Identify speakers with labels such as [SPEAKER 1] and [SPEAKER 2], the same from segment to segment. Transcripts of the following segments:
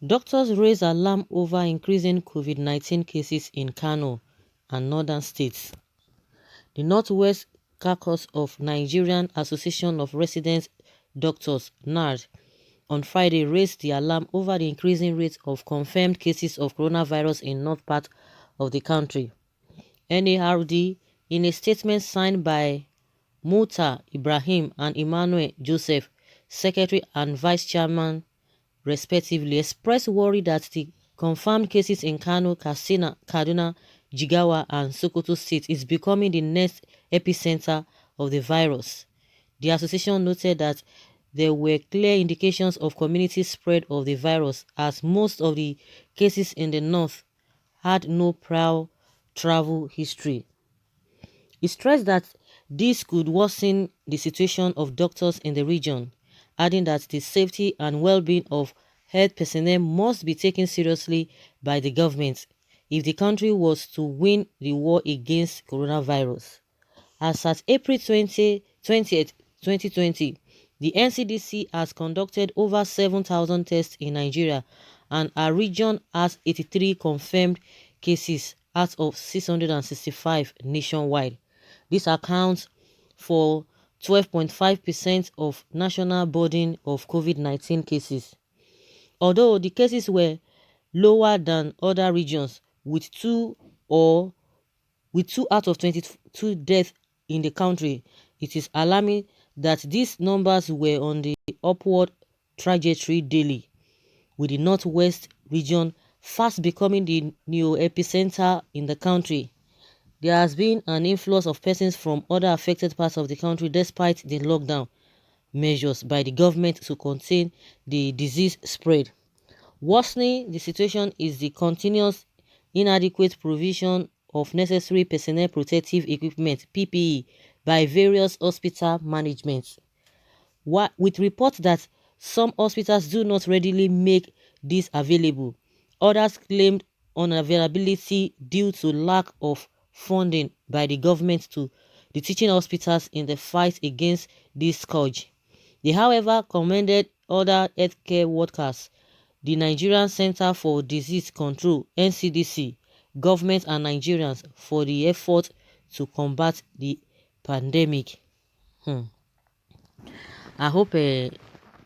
[SPEAKER 1] Doctors raise alarm over increasing COVID-19 cases in Kano and northern states. The Northwest Caucus of Nigerian Association of Resident Doctors (Nørth) on Friday raised the alarm over the increasing rate of confirmed cases of coronavirus in north part of the country. NARD, in a statement signed by Muta Ibrahim and Emmanuel Joseph, Secretary and Vice Chairman respectively, expressed worry that the confirmed cases in Kano, Katsina, Kaduna, Jigawa and Sokoto states is becoming the next epicenter of the virus. The association noted that there were clear indications of community spread of the virus, as most of the cases in the north had no prior travel history. It stressed that this could worsen the situation of doctors in the region, adding that the safety and well-being of health personnel must be taken seriously by the government if the country was to win the war against coronavirus. As at April 20th, 2020, the NCDC has conducted over 7,000 tests in Nigeria, and our region has 83 confirmed cases out of 665 nationwide. This accounts for 12.5% of national burden of COVID-19 cases. Although the cases were lower than other regions, with 2 out of 22 deaths in the country, it is alarming that these numbers were on the upward trajectory daily, with the Northwest region fast becoming the new epicenter in the country. There has been an influx of persons from other affected parts of the country despite the lockdown measures by the government to contain the disease spread. Worsening the situation is the continuous inadequate provision of necessary personal protective equipment (PPE) by various hospital managements. With reports that some hospitals do not readily make this available, others claimed unavailability due to lack of funding by the government to the teaching hospitals in the fight against this scourge. They, however, commended other healthcare workers, the Nigerian Center for Disease Control (NCDC), government and Nigerians for the effort to combat the pandemic. I hope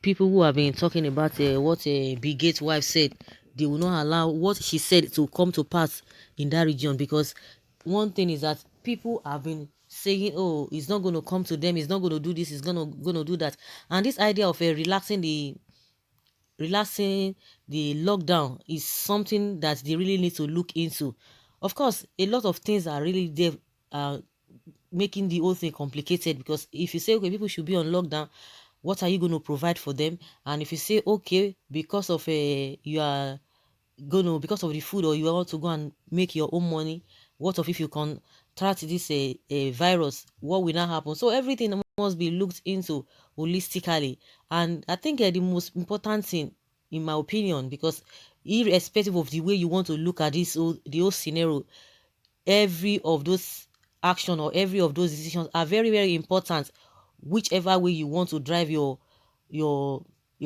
[SPEAKER 1] people who have been talking about what Bill Gates' wife said, they will not allow what she said to come to pass in that region, because one thing is that people have been saying, oh, it's not going to come to them, it's not going to do this, it's going to do that. And this idea of relaxing the lockdown is something that they really need to look into. Of course, a lot of things are really there, making the whole thing complicated, because if you say, okay, people should be on lockdown, what are you going to provide for them? And if you say, okay, because of because of the food, or you want to go and make your own money, what if you contract this virus, what will now happen? So everything must be looked into holistically. And I think the most important thing, in my opinion, because irrespective of the way you want to look at the whole scenario, every of those action or every of those decisions are very, very important, whichever way you want to drive your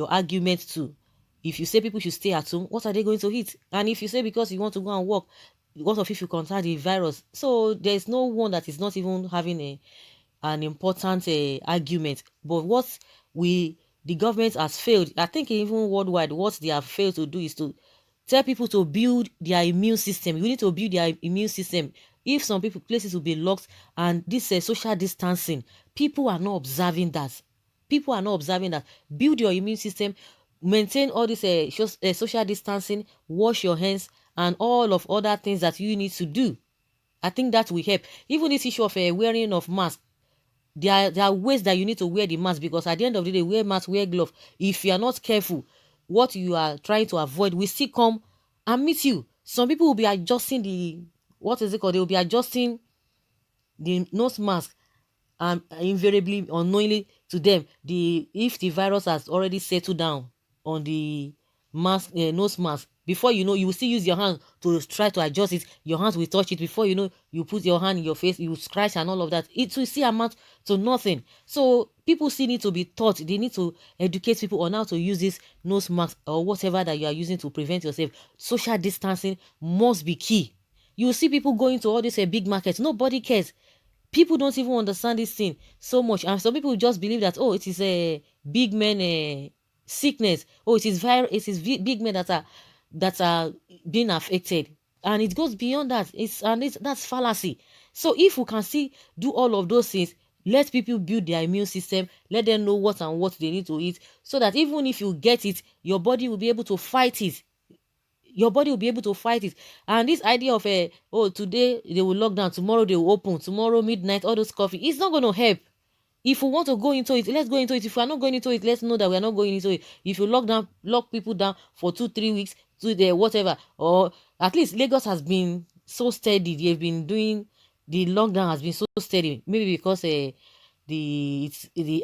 [SPEAKER 1] argument to. If you say people should stay at home, what are they going to eat? And if you say because you want to go and work, what if you contract the virus? So there's no one that is not even having an important argument. But what the government has failed, I think even worldwide, what they have failed to do is to tell people to build their immune system. You need to build their immune system. If some places will be locked, and this social distancing, people are not observing that. Build your immune system, maintain all this social distancing, wash your hands, and all of other things that you need to do. I think that will help. Even this issue of wearing of mask, there are ways that you need to wear the mask, because at the end of the day, wear mask, wear glove. If you are not careful, what you are trying to avoid will still come and meet you. Some people will be adjusting they will be adjusting the nose mask, and invariably, unknowingly to them, if the virus has already settled down on the mask, nose mask, before you know, you will still use your hand to try to adjust it. Your hands will touch it. Before you know, you put your hand in your face, you scratch and all of that. It will still amount to nothing. So people still need to be taught. They need to educate people on how to use this nose mask or whatever that you are using to prevent yourself. Social distancing must be key. You see people going to all these big markets. Nobody cares. People don't even understand this thing so much, and some people just believe that, oh, it is a big man sickness. Oh, it is big men that are being affected, and it goes beyond that. That's fallacy. So if we can see do all of those things, let people build their immune system, let them know what they need to eat, so that even if you get it, your body will be able to fight it. And this idea of today they will lock down, tomorrow they will open, tomorrow midnight, all those coffee, it's not going to help. If we want to go into it, let's go into it. If we are not going into it, let's know that we are not going into it. If you lock people down for 2-3 weeks, to the whatever, or at least Lagos has been so steady. They've been doing, the lockdown has been so steady. Maybe because the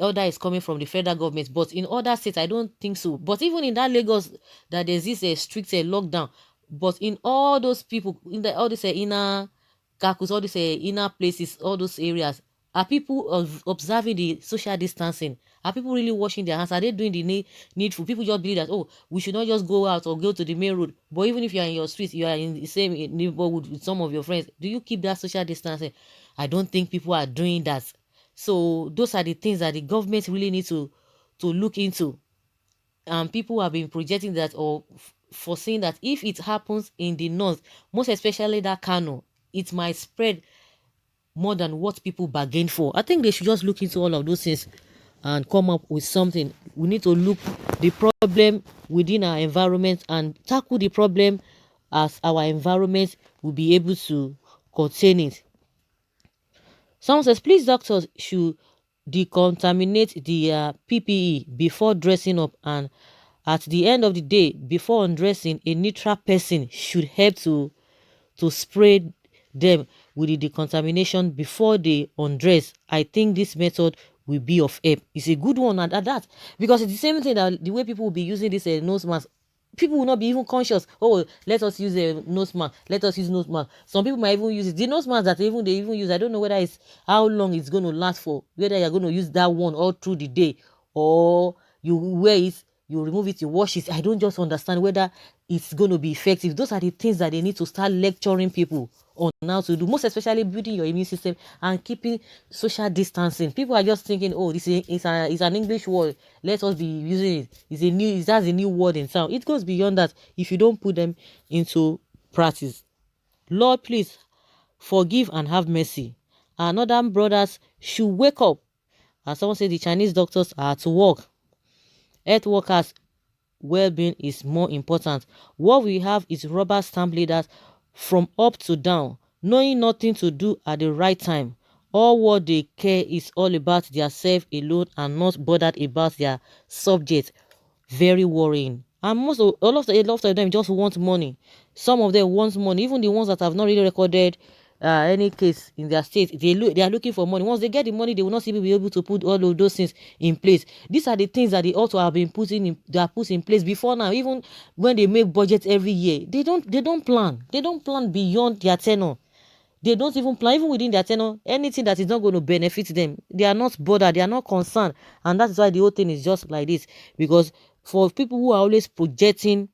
[SPEAKER 1] order is coming from the federal government, but in other states I don't think so. But even in that Lagos, that there's this strict lockdown, but in all those people in all these inner kakus, all these inner places, all those areas, are people observing the social distancing? Are people really washing their hands? Are they doing the needful? People just believe that, oh, we should not just go out or go to the main road. But even if you are in your street, you are in the same neighborhood with some of your friends, do you keep that social distancing? I don't think people are doing that. So those are the things that the government really needs to look into. And people have been projecting that, or foreseeing that if it happens in the north, most especially that Kano, it might spread more than what people bargained for. I think they should just look into all of those things and come up with something. We need to look the problem within our environment and tackle the problem as our environment will be able to contain it. Someone says, please, doctors should decontaminate the PPE before dressing up, and at the end of the day, before undressing, a neutral person should help to spray them with the decontamination before they undress. I think this method will be of help. It's a good one at that, because it's the same thing that the way people will be using this nose mask. People will not be even conscious. Oh, let us use a nose mask. Let us use nose mask. Some people might even use it. The nose mask that they even use, I don't know whether it's how long it's going to last for. Whether you're going to use that one all through the day, or you wear it, you remove it, you wash it. I don't just understand whether it's going to be effective. Those are the things that they need to start lecturing people on how to do, most especially building your immune system and keeping social distancing. People are just thinking, oh, this is an English word, let us be using it. That's a new word in sound. It goes beyond that if you don't put them into practice. Lord, please forgive and have mercy. Our northern brothers should wake up. As someone said, the Chinese doctors are to work. Health workers' well-being is more important. What we have is rubber stamp leaders from up to down, knowing nothing to do at the right time. All what they care is all about their self alone and not bothered about their subject. Very worrying. And a lot of them just want money. Some of them want money, even the ones that have not really recorded any case in their state. They are looking for money. Once they get the money, they will not even be able to put all of those things in place. These are the things that they also have been put in place before now. Even when they make budgets every year, they don't plan beyond their tenure. They don't even plan, even within their tenure, anything that is not going to benefit them. They are not bothered, they are not concerned. And that's why the whole thing is just like this. Because for people who are always projecting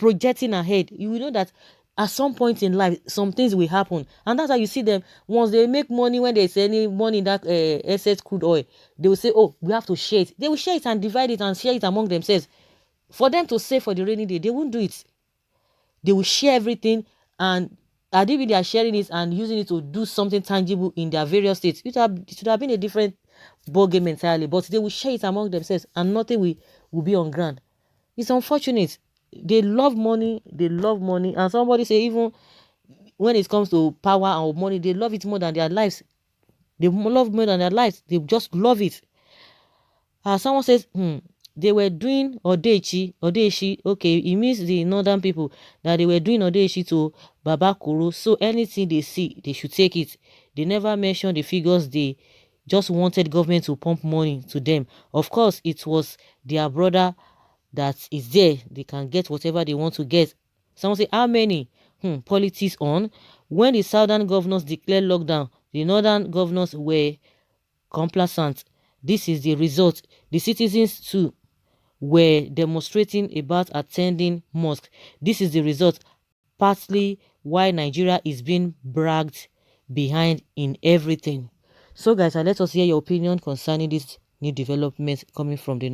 [SPEAKER 1] ahead, you will know that at some point in life, some things will happen. And that's how you see them. Once they make money, when there's any money in that excess crude oil, they will say, oh, we have to share it. They will share it and divide it and share it among themselves. For them to save for the rainy day, they won't do it. They will share everything, and they are sharing it and using it to do something tangible in their various states. It should have been a different ball game entirely, but they will share it among themselves and nothing will be on ground. It's unfortunate. They love money, and somebody say even when it comes to power or money, they love it more than their lives. They love more than their lives. They just love it. Someone says, they were doing Odeshi. Okay, it means the northern people, that they were doing Odeshi to Baba Kuru. So anything they see, they should take it. They never mentioned the figures. They just wanted government to pump money to them. Of course, it was their brother that is there. They can get whatever they want to get. Someone say, how many? Politics on. When the southern governors declared lockdown, the northern governors were complacent. This is the result. The citizens too were demonstrating about attending mosque. This is the result, partly why Nigeria is being bragged behind in everything. So guys, let us hear your opinion concerning this new development coming from the